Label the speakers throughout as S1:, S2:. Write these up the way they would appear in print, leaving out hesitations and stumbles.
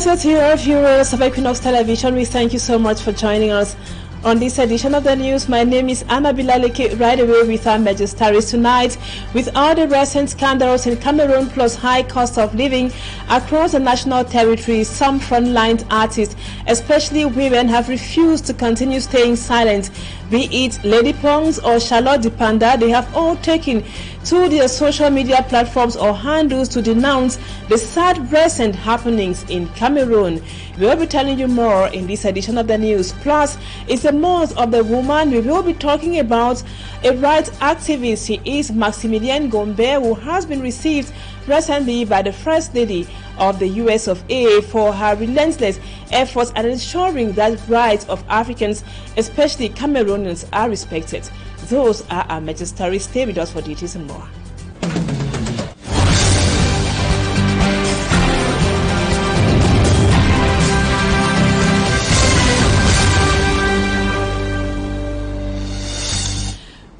S1: Greetings to your viewers of Equinoxe Television. We thank you so much for joining us on this edition of the news. My name is Anna Bilaleke, right away with our magistrates tonight. With all the recent scandals in Cameroon plus high cost of living across the national territory, some frontline artists, especially women, have refused to continue staying silent. Be it Lady Pongs or Charlotte Dipanda, they have all taken to their social media platforms or handles to denounce the sad recent happenings in Cameroon. We will be telling you more in this edition of the news. Plus, it's the month of the woman. We will be talking about a rights activist. He is Maximilien Gombe, who has been received recently by the First Lady of the US of A for her relentless efforts at ensuring that rights of Africans, especially Cameroonians, are respected. Those are our magistrates. Stay with us for details and more.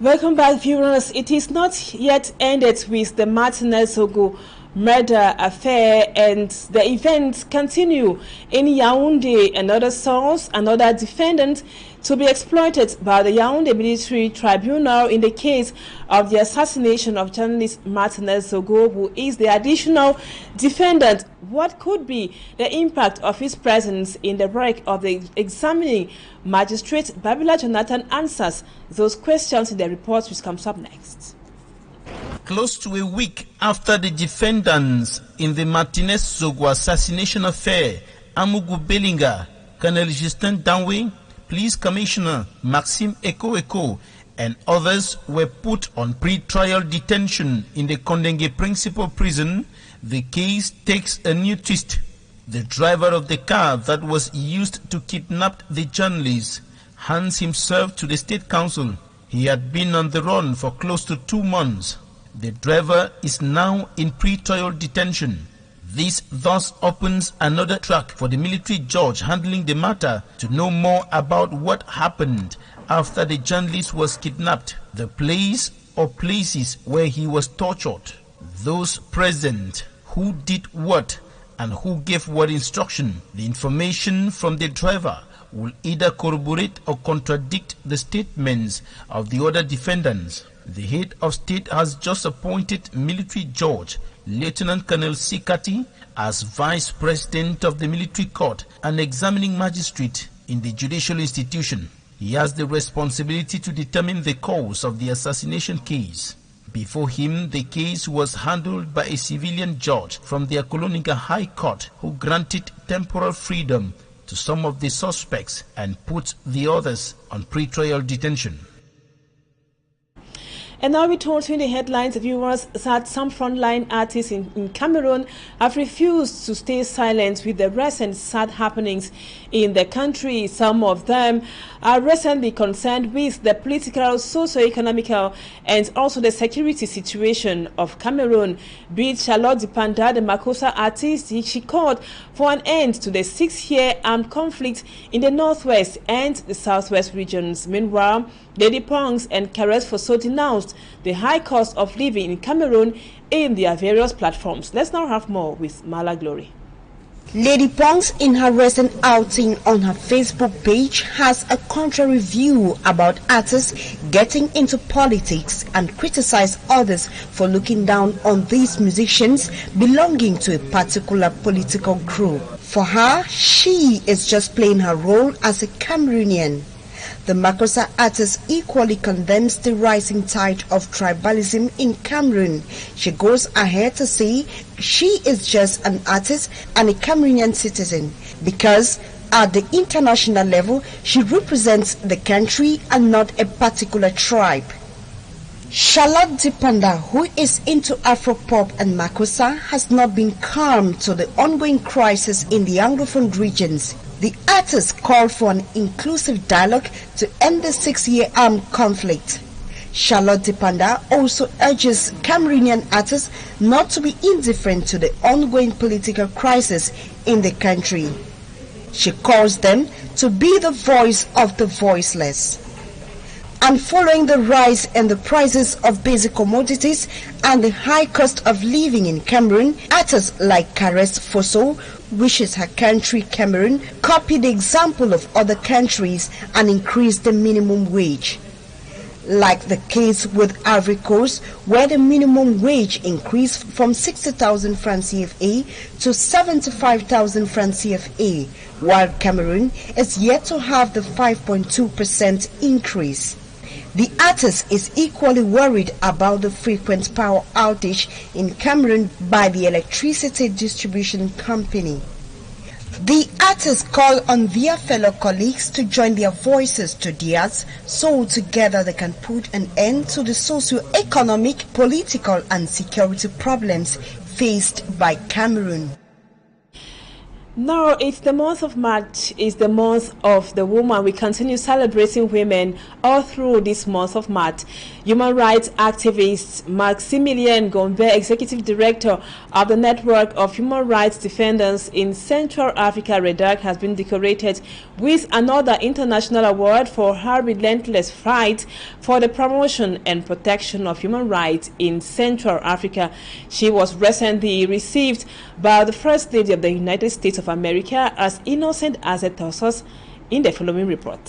S1: Welcome back, viewers. It is not yet ended with the Martinez Ogo murder affair, and the events continue in Yaoundé. Another source, another defendant to be exploited by the Yaoundé Military Tribunal in the case of the assassination of journalist Martinez Ogo, who is the additional defendant. What could be the impact of his presence in the work of the examining magistrate? Babila Jonathan answers those questions in the report which comes up next.
S2: Close to a week after the defendants in the Martinez Zogo assassination affair, Amugu Belinga, Colonel Justin Danwe, Police Commissioner Maxime Eko, and others were put on pre-trial detention in the Kondenge Principal Prison, the case takes a new twist. The driver of the car that was used to kidnap the journalist hands himself to the State Council. He had been on the run for close to 2 months. The driver is now in pre-trial detention. This thus opens another track for the military judge handling the matter to know more about what happened after the journalist was kidnapped, the place or places where he was tortured, those present, who did what and who gave what instruction. The information from the driver will either corroborate or contradict the statements of the other defendants. The head of state has just appointed military judge Lieutenant Colonel Sikati as vice president of the military court and examining magistrate in the judicial institution. He has the responsibility to determine the cause of the assassination case. Before him, the case was handled by a civilian judge from the Akolonika High Court, who granted temporal freedom to some of the suspects and put the others on pre-trial detention.
S1: And now we told you in the headlines, viewers, that some frontline artists in Cameroon have refused to stay silent with the recent sad happenings in the country. Some of them are recently concerned with the political, socio-economical, and also the security situation of Cameroon. Be it Charlotte Dipanda, the Makossa artist, she called for an end to the 6-year armed conflict in the northwest and the southwest regions. Meanwhile, Lady Pongs and Caress Fosso denounced the high cost of living in Cameroon in their various platforms. Let's now have more with Mala Glory.
S3: Lady Pongs, in her recent outing on her Facebook page, has a contrary view about artists getting into politics and criticized others for looking down on these musicians belonging to a particular political group. For her, she is just playing her role as a Cameroonian. The Makossa artist equally condemns the rising tide of tribalism in Cameroon. She goes ahead to say she is just an artist and a Cameroonian citizen because at the international level she represents the country and not a particular tribe. Charlotte Dipanda, who is into Afro-pop and Makossa, has not been calm to the ongoing crisis in the Anglophone regions. The artist called for an inclusive dialogue to end the 6-year armed conflict. Charlotte Dipanda also urges Cameroonian artists not to be indifferent to the ongoing political crisis in the country. She calls them to be the voice of the voiceless. And following the rise in the prices of basic commodities and the high cost of living in Cameroon, artists like Caress Fosso wishes her country, Cameroon, copy the example of other countries and increase the minimum wage. Like the case with Ivory Coast, where the minimum wage increased from 60,000 francs CFA to 75,000 francs CFA, while Cameroon is yet to have the 5.2% increase. The artist is equally worried about the frequent power outage in Cameroon by the electricity distribution company. The artists call on their fellow colleagues to join their voices to theirs so together they can put an end to the socio-economic, political and security problems faced by Cameroon.
S1: Now, it's the month of March, it's the month of the woman. We continue celebrating women all through this month of March. Human rights activist Maximilien Gombe, Executive Director of the Network of Human Rights Defenders in Central Africa, REDAC, has been decorated with another international award for her relentless fight for the promotion and protection of human rights in Central Africa. She was recently received by the First Lady of the United States of America as innocent as it tells us in the following report.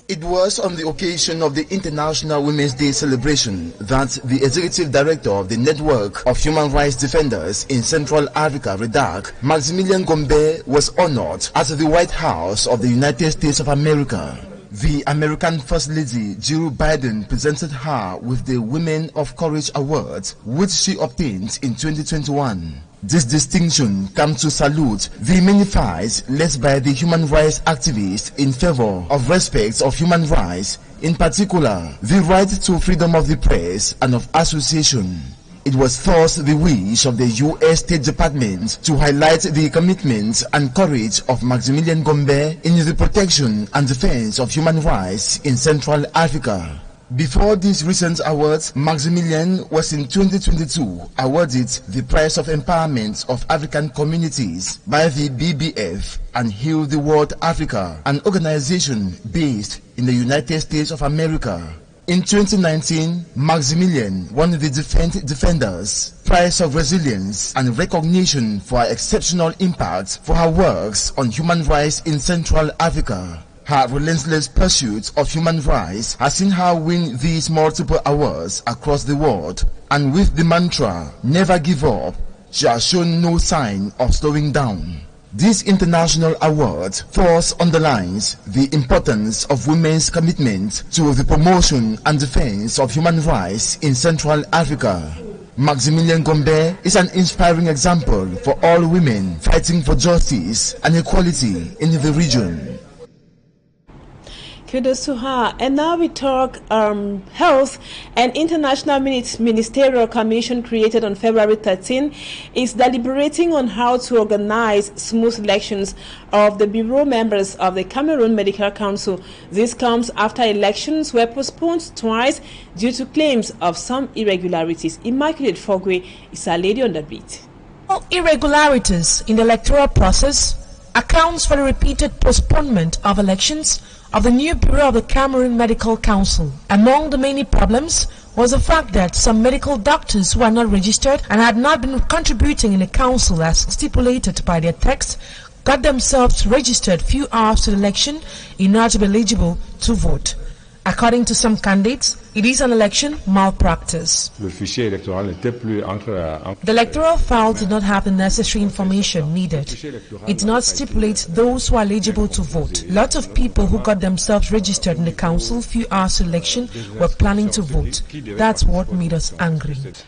S4: It was on the occasion of the International Women's Day celebration that the Executive Director of the Network of Human Rights Defenders in Central Africa, REDAC, Maximilien Gombe, was honored at the White House of the United States of America. The American First Lady, Jill Biden, presented her with the Women of Courage Award, which she obtained in 2021. This distinction comes to salute the many fights led by the human rights activists in favor of respect of human rights, in particular the right to freedom of the press and of association. It was thus the wish of the U.S. State Department to highlight the commitment and courage of Maximilien Gombe in the protection and defense of human rights in Central Africa. Before these recent awards, Maximilien was in 2022 awarded the Prize of Empowerment of African Communities by the BBF and Heal the World Africa, an organization based in the United States of America. In 2019, Maximilien won the Defenders Prize of Resilience and recognition for her exceptional impact for her works on human rights in Central Africa. Her relentless pursuit of human rights has seen her win these multiple awards across the world, and with the mantra, never give up, she has shown no sign of slowing down. This international award thus underlines the importance of women's commitment to the promotion and defense of human rights in Central Africa. Maximilien Gombe is an inspiring example for all women fighting for justice and equality in the region.
S1: Kudos to her. And now we talk health. An international ministerial commission created on February 13 is deliberating on how to organize smooth elections of the bureau members of the Cameroon Medical Council. This comes after elections were postponed twice due to claims of some irregularities. Immaculate Fogwe is our lady on the beat.
S5: Irregularities in the electoral process accounts for the repeated postponement of elections of the new Bureau of the Cameroon Medical Council. Among the many problems was the fact that some medical doctors who are not registered and had not been contributing in the council as stipulated by their text got themselves registered few hours to the election in order to be eligible to vote. According to some candidates, it is an election malpractice. The electoral file did not have the necessary information needed. It did not stipulate those who are eligible to vote. Lots of people who got themselves registered in the council few hours to the election were planning to vote. That's what made us angry. The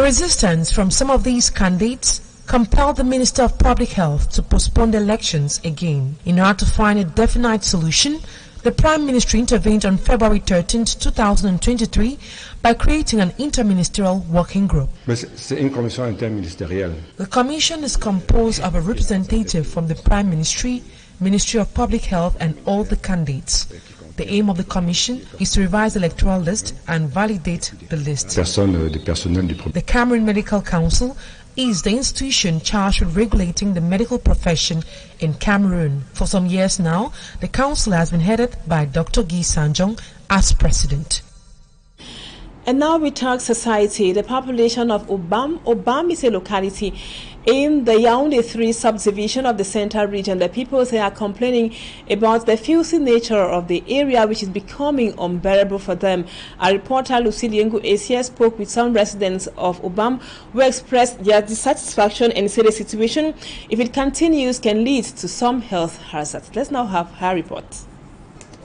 S5: resistance from some of these candidates compelled the Minister of Public Health to postpone the elections again. In order to find a definite solution, the Prime Minister intervened on February 13, 2023 by creating an interministerial working group. The commission is composed of a representative from the Prime Ministry, Ministry of Public Health and all the candidates. The aim of the commission is to revise the electoral list and validate the list. The Cameroon Medical Council is the institution charged with regulating the medical profession in Cameroon. For some years now, the council has been headed by Dr. Guy Sanjong as president.
S1: And now we talk society. The population of Obam is a locality in the Yaoundé 3 subdivision of the Central region. The people they are complaining about the filthy nature of the area, which is becoming unbearable for them. Our reporter Lucille Yengu Asia spoke with some residents of Obam who expressed their dissatisfaction and said the situation, if it continues, can lead to some health hazards. Let's now have her report.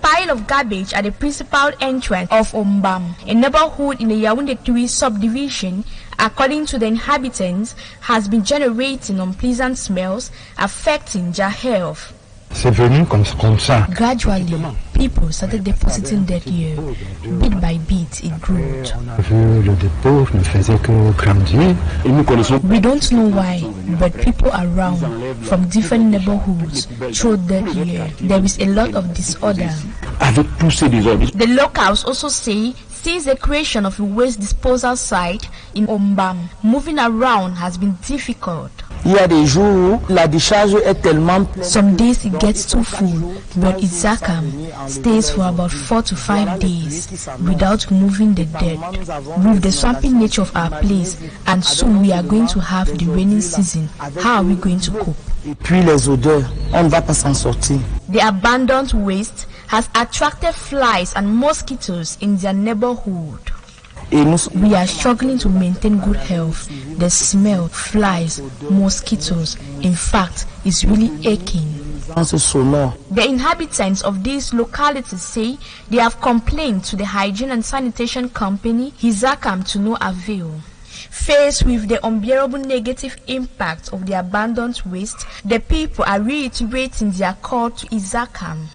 S6: Pile of garbage at the principal entrance of Ombam, a neighborhood in the Yaoundé 3 subdivision, according to the inhabitants, has been generating unpleasant smells affecting their health. Gradually, people started depositing dead here. Bit by bit, it grew. We don't know why, but people around from different neighborhoods throw dead here. There is a lot of disorder. The locals also say, since the creation of a waste disposal site in Ombam, moving around has been difficult. Some days it gets too full, but Izakam stays for about 4 to 5 days without moving the dead. With the swampy nature of our place, and soon we are going to have the rainy season, how are we going to cope? The abandoned waste has attracted flies and mosquitoes in their neighborhood. We are struggling to maintain good health. The smell, flies, mosquitoes, in fact, is really aching. The inhabitants of these localities say they have complained to the hygiene and sanitation company, Hizakam, to no avail. Faced with the unbearable negative impact of the abandoned waste, the people are reiterating their call to Hizakam.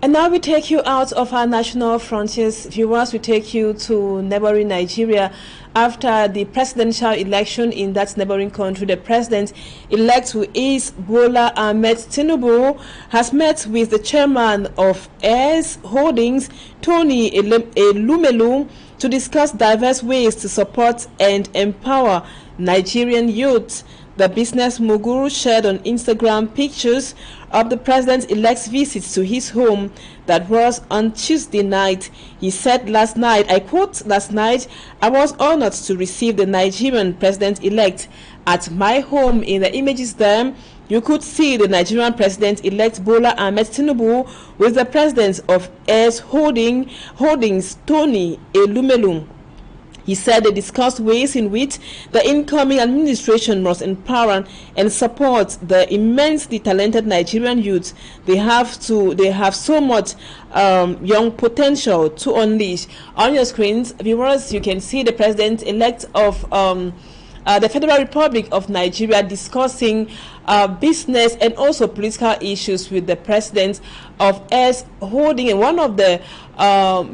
S1: And now we take you out of our national frontiers. Viewers, we take you to neighboring Nigeria. After the presidential election in that neighboring country, the president-elect, who is Bola Ahmed Tinubu, has met with the chairman of Heirs Holdings, Tony Elumelu, to discuss diverse ways to support and empower Nigerian youth. The business mogul shared on Instagram pictures of the president-elect's visit to his home that was on Tuesday night. He said last night, I quote, "Last night I was honored to receive the Nigerian president-elect at my home." In the images there, you could see the Nigerian president-elect Bola Ahmed Tinubu with the president of Heirs Holdings, Tony Elumelu. He said they discussed ways in which the incoming administration must empower and support the immensely talented Nigerian youth. They have so much young potential to unleash. On your screens, viewers, you can see the president-elect of the Federal Republic of Nigeria discussing business and also political issues with the president of Heirs Holding, and one of the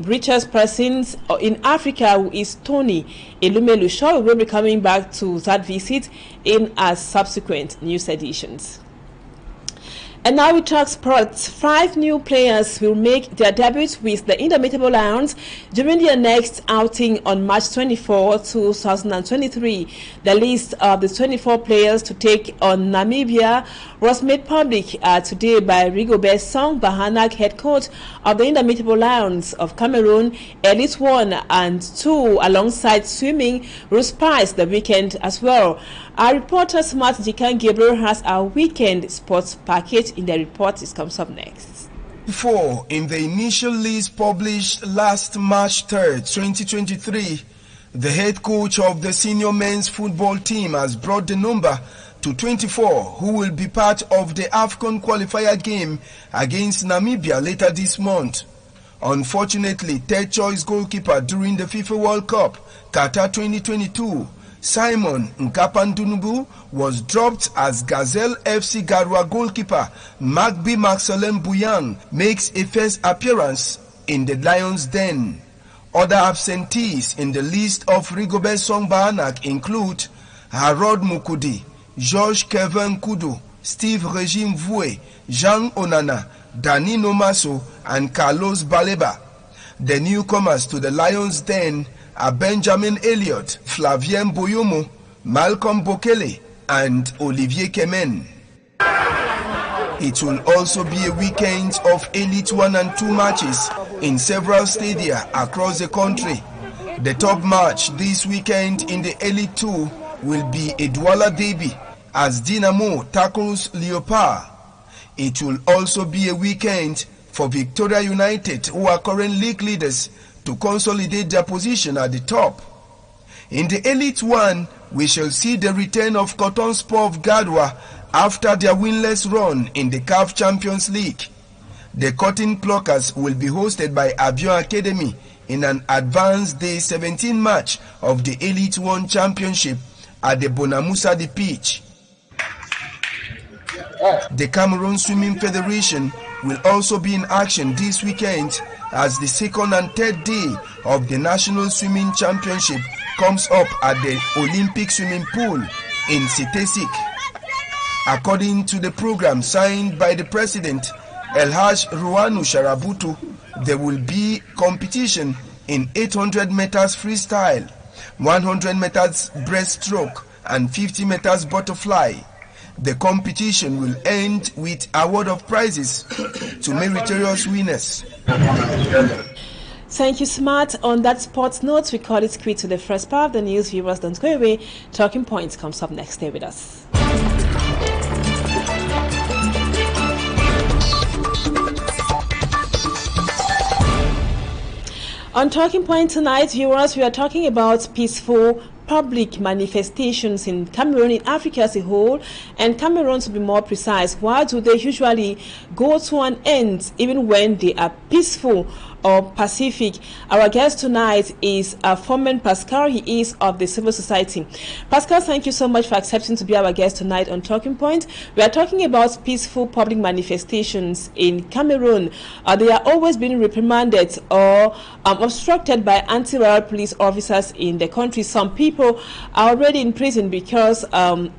S1: richest persons in Africa, who is Tony Elumelu. Sure, we will be coming back to that visit in our subsequent news editions. And now we talk sports. 5 new players will make their debut with the Indomitable Lions during their next outing on March 24, 2023. The list of the 24 players to take on Namibia was made public today by Rigobert Song Bahanak, head coach of the Indomitable Lions of Cameroon. Elite 1 and 2 alongside swimming will spice the weekend as well. Our reporter Smart Jikan Gabriel has our weekend sports package. In the report, it comes up next.
S7: 4 in the initial list published last March 3rd, 2023, the head coach of the senior men's football team has brought the number to 24, who will be part of the AFCON qualifier game against Namibia later this month. Unfortunately, third choice goalkeeper during the FIFA World Cup, Qatar 2022, Simon Nkapandunubu, was dropped as Gazelle FC Garwa goalkeeper Magbi Maxelen Bouyan makes a first appearance in the Lions' Den. Other absentees in the list of Rigobert Song Bahanak include Harold Mukudi, Georges Kevin Kudu, Steve Regime Voué, Jean Onana, Danny Nomaso, and Carlos Baleba. The newcomers to the Lions' Den are Benjamin Elliott, Flavien Boyomo, Malcolm Bokele, and Olivier Kemen. It will also be a weekend of Elite 1 and 2 matches in several stadia across the country. The top match this weekend in the Elite 2 will be a Douala derby as Dynamo tackles Leopard. It will also be a weekend for Victoria United, who are current league leaders, to consolidate their position at the top. In the Elite 1, we shall see the return of Cotton Sport of Gadwa after their winless run in the CAF Champions League. The Cotton Pluckers will be hosted by Avion Academy in an advanced Day 17 match of the Elite 1 Championship at the Bonamusa de pitch. The Cameroon Swimming Federation will also be in action this weekend as the second and third day of the National Swimming Championship comes up at the Olympic Swimming Pool in Sitesik. According to the program signed by the president, Elhaj Ruanu Sharabutu, there will be competition in 800 meters freestyle, 100 meters breaststroke, and 50 meters butterfly. The competition will end with award of prizes to meritorious winners.
S1: Thank you, Smart. On that sports note, we call it quit to the first part of the news. Viewers, don't go away. Talking Points comes up next. Stay with us. On Talking Point tonight, viewers, we are talking about peaceful public manifestations in Cameroon, in Africa as a whole, and Cameroon to be more precise. Why do they usually go to an end even when they are peaceful or pacific? Our guest tonight is Foreman Pascal. He is of the civil society. Pascal, thank you so much for accepting to be our guest tonight on Talking Point. We are talking about peaceful public manifestations in Cameroon. They are always being reprimanded or obstructed by anti-riot police officers in the country. Some people are already in prison because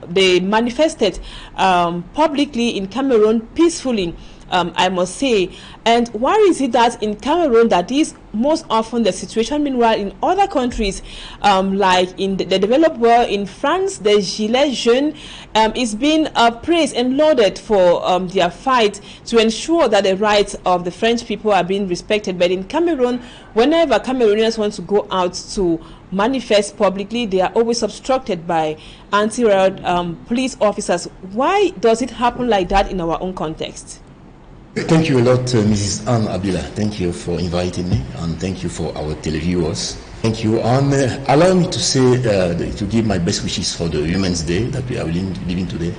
S1: they manifested publicly in Cameroon peacefully, I must say. And why is it that in Cameroon that is most often the situation? Meanwhile, in other countries, like in the developed world, in France, the Gilets Jaunes is being praised and lauded for their fight to ensure that the rights of the French people are being respected. But in Cameroon, whenever Cameroonians want to go out to manifest publicly, they are always obstructed by anti-riot police officers. Why does it happen like that in our own context?
S8: Thank you a lot, Mrs. Anne Abila. Thank you for inviting me, and thank you for our televiewers. Thank you. And allow me to say, to give my best wishes for the Women's Day that we are living today.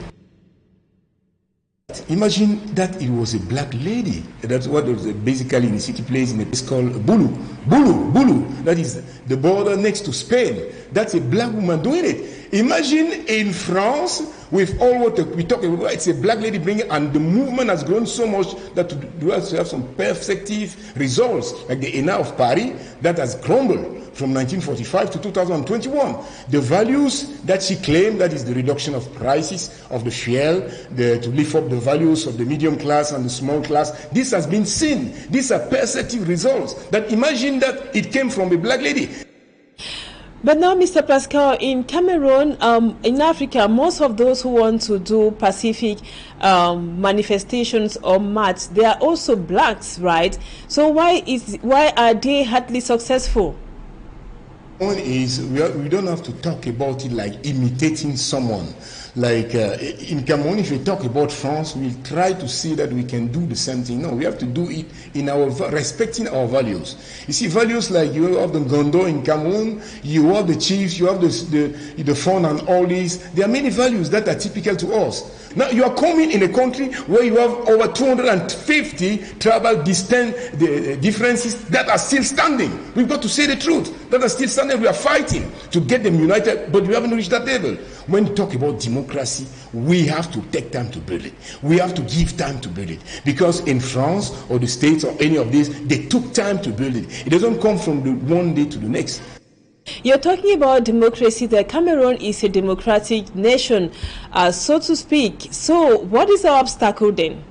S8: Imagine that it was a black lady. That's what was basically in the city place in a place called Bulu. That is the border next to Spain. That's a black woman doing it. Imagine in France, with all what we talk about, it's a black lady bringing, and the movement has grown so much that we have to have some perspective results, like the ENA of Paris, that has crumbled from 1945 to 2021. The values that she claimed, that is the reduction of prices of the fuel, to lift up the values of the medium class and the small class, this has been seen. These are perceptive results. That imagine that it came from a black lady.
S1: But now, Mr. Pascal, in Cameroon, in Africa, most of those who want to do pacific manifestations or march, they are also blacks, right? So why are they hardly successful?
S8: One is we don't have to talk about it like imitating someone. Like in Cameroon, if we talk about France, we'll try to see that we can do the same thing. No, we have to do it in our respecting our values. You see, values like you have the Gondo in Cameroon, you have the chiefs, you have the fun and all these. There are many values that are typical to us. Now you are coming in a country where you have over 250 tribal differences that are still standing. We've got to say the truth. That are still standing. We are fighting to get them united, but we haven't reached that level. When you talk about democracy, we have to take time to build it. We have to give time to build it. Because in France or the States or any of these, they took time to build it. It doesn't come from the one day to the next.
S1: You're talking about democracy. The Cameroon is a democratic nation, so to speak. So what is the obstacle then?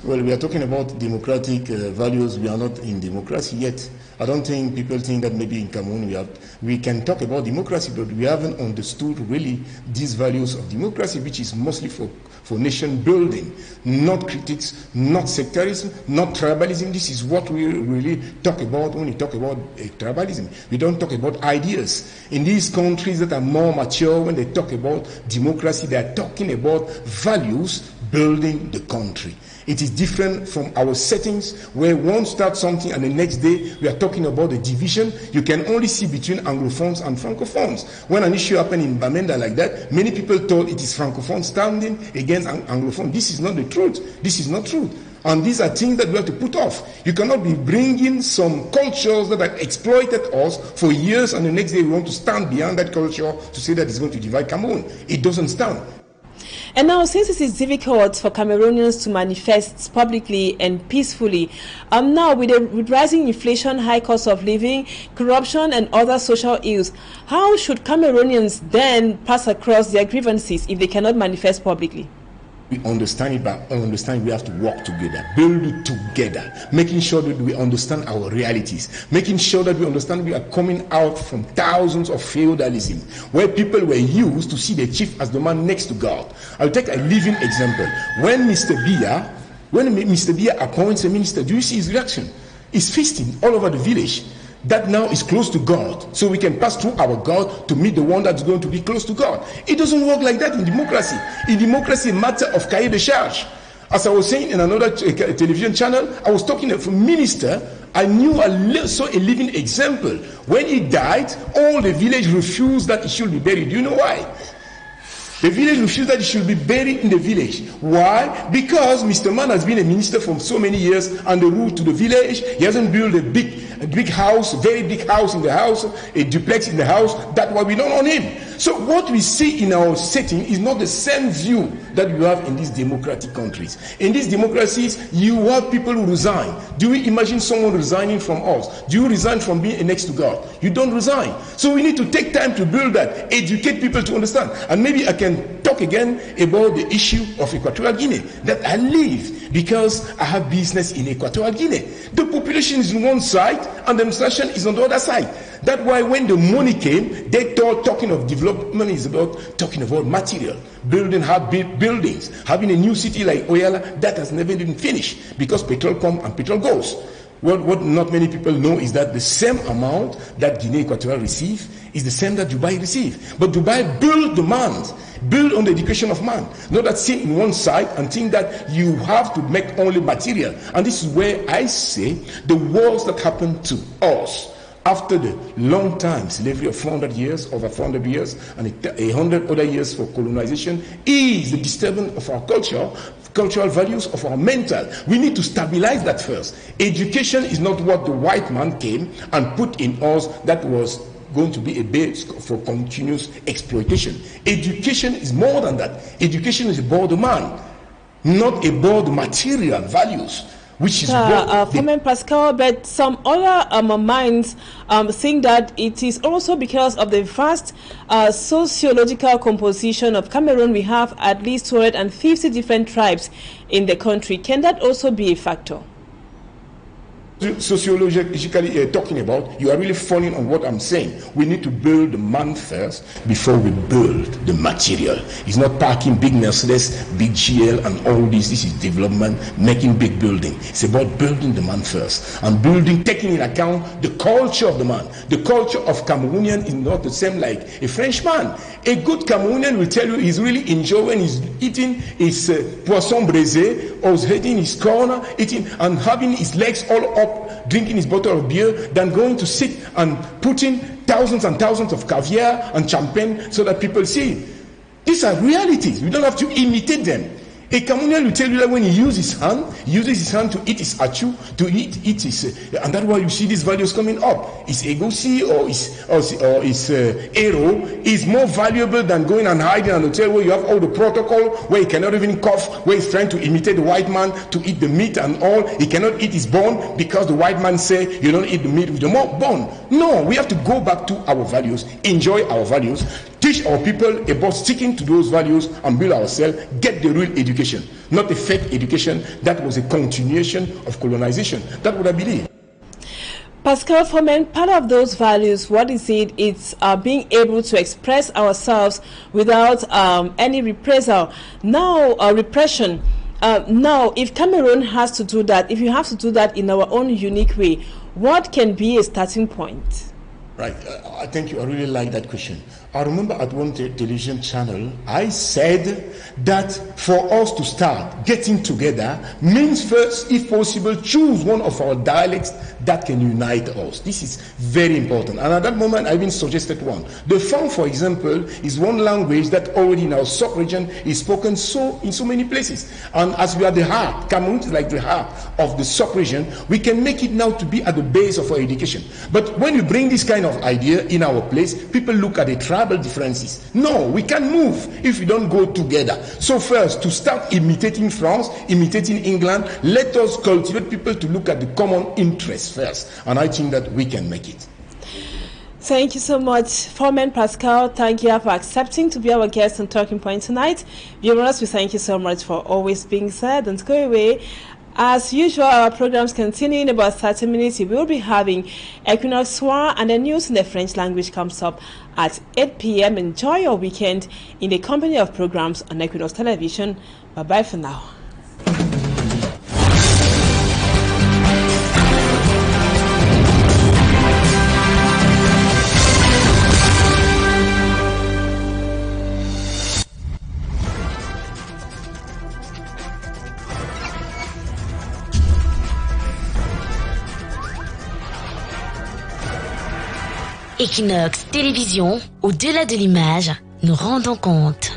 S8: Well, we are talking about democratic values. We are not in democracy yet. I don't think people think that maybe in Cameroon we can talk about democracy, but we haven't understood really these values of democracy, which is mostly for nation building, not critics, not sectarism, not tribalism. This is what we really talk about when we talk about tribalism. We don't talk about ideas. In these countries that are more mature, when they talk about democracy, they are talking about values building the country. It is different from our settings where one starts something and the next day we are talking about the division. You can only see between Anglophones and Francophones. When an issue happened in Bamenda like that, many people thought it is Francophones standing against Anglophone. This is not the truth. This is not true. And these are things that we have to put off. You cannot be bringing some cultures that have exploited us for years and the next day we want to stand behind that culture to say that it's going to divide Cameroon. It doesn't stand.
S1: And now, since it is difficult for Cameroonians to manifest publicly and peacefully, now with rising inflation, high cost of living, corruption, and other social ills, how should Cameroonians then pass across their grievances if they cannot manifest publicly?
S8: We understand it, but understand we have to work together, build it together, making sure that we understand our realities, making sure that we understand we are coming out from thousands of feudalism, where people were used to see the chief as the man next to God. I'll take a living example. When Mr. Biya appoints a minister, do you see his reaction? He's feasting all over the village. That now is close to God, so we can pass through our God to meet the one that's going to be close to God. It doesn't work like that in democracy. In democracy, a matter of cahier de charge. As I was saying in another television channel, I was talking to a minister. I saw a living example. When he died, all the village refused that he should be buried. Do you know why? The village refused that he should be buried in the village. Why? Because Mr. Man has been a minister for so many years and the route to the village, he hasn't built a big house, very big house in the house, a duplex in the house. That's why we don't own him. So what we see in our setting is not the same view that you have in these democratic countries. In these democracies, you have people who resign. Do we imagine someone resigning from us? Do you resign from being next to God? You don't resign. So we need to take time to build that, educate people to understand. And maybe I can talk again about the issue of Equatorial Guinea, that I live because I have business in Equatorial Guinea. The population is on one side and the administration is on the other side. That's why when the money came, they thought talking of development is about talking about material, building buildings, having a new city like Oyala. That has never been finished because petrol comes and petrol goes. What not many people know is that the same amount that Guinea Equatorial receive is the same that Dubai receive. But Dubai build the man, build on the education of man. Not that sit in one side and think that you have to make only material. And this is where I say the wars that happened to us after the long time slavery of 400 years, over 400 years, and 100 other years for colonization, is the disturbance of our culture, cultural values, of our mental. We need to stabilize that first. Education is not what the white man came and put in us that was going to be a base for continuous exploitation. Education is more than that. Education is about the man, not about material values. Which is
S1: Comment Pascal, but some other minds think that it is also because of the vast sociological composition of Cameroon. We have at least 250 different tribes in the country. Can that also be a factor?
S8: Sociologically talking about, you are really falling on what I'm saying. We need to build the man first before we build the material. It's not parking big Mercedes, big GL and all this. This is development, making big building. It's about building the man first and building, taking into account the culture of the man. The culture of Cameroonian is not the same like a Frenchman. A good Cameroonian will tell you he's really enjoying his eating his poisson braisé, or he's eating his corn, eating and having his legs all up, drinking his bottle of beer, than going to sit and putting thousands and thousands of caviar and champagne so that people see. These are realities. We don't have to imitate them. A Cameroonian will tell you that when he uses his hand to eat his achu, to eat his, and that's why you see these values coming up. His egusi or his arrow is more valuable than going and hiding in an hotel where you have all the protocol, where he cannot even cough, where he's trying to imitate the white man to eat the meat and all. He cannot eat his bone because the white man say you don't eat the meat with the bone. No, we have to go back to our values, enjoy our values, teach our people about sticking to those values and build ourselves, get the real education, not the fake education that was a continuation of colonization. That's what I believe.
S1: Pascal, for men, part of those values, what is it? It's being able to express ourselves without any reprisal. Now, repression. Now, if Cameroon has to do that, if you have to do that in our own unique way, what can be a starting point?
S8: Right. I think I really like that question. I remember at one television channel, I said that for us to start getting together means first, if possible, choose one of our dialects that can unite us. This is very important. And at that moment, I even suggested one. The Fang, for example, is one language that already in our sub-region is spoken in so many places. And as we are the heart, Cameroon is like the heart of the sub-region, we can make it now to be at the base of our education. But when we bring this kind of idea in our place, people look at the tribal differences. No, we can move if we don't go together. So first, to start imitating France, imitating England, let us cultivate people to look at the common interests first. And I think that we can make it.
S1: Thank you so much, Foreman Pascal. Thank you for accepting to be our guest on Talking Point tonight. Viewers, we thank you so much for always being there. Don't go away. As usual, our programs continue in about 30 minutes. We will be having Equinoxe and the news in the French language comes up at 8 p.m. Enjoy your weekend in the company of programs on Equinoxe Television. Bye-bye for now.
S9: Equinoxe Télévision, au-delà de l'image, nous rendons compte.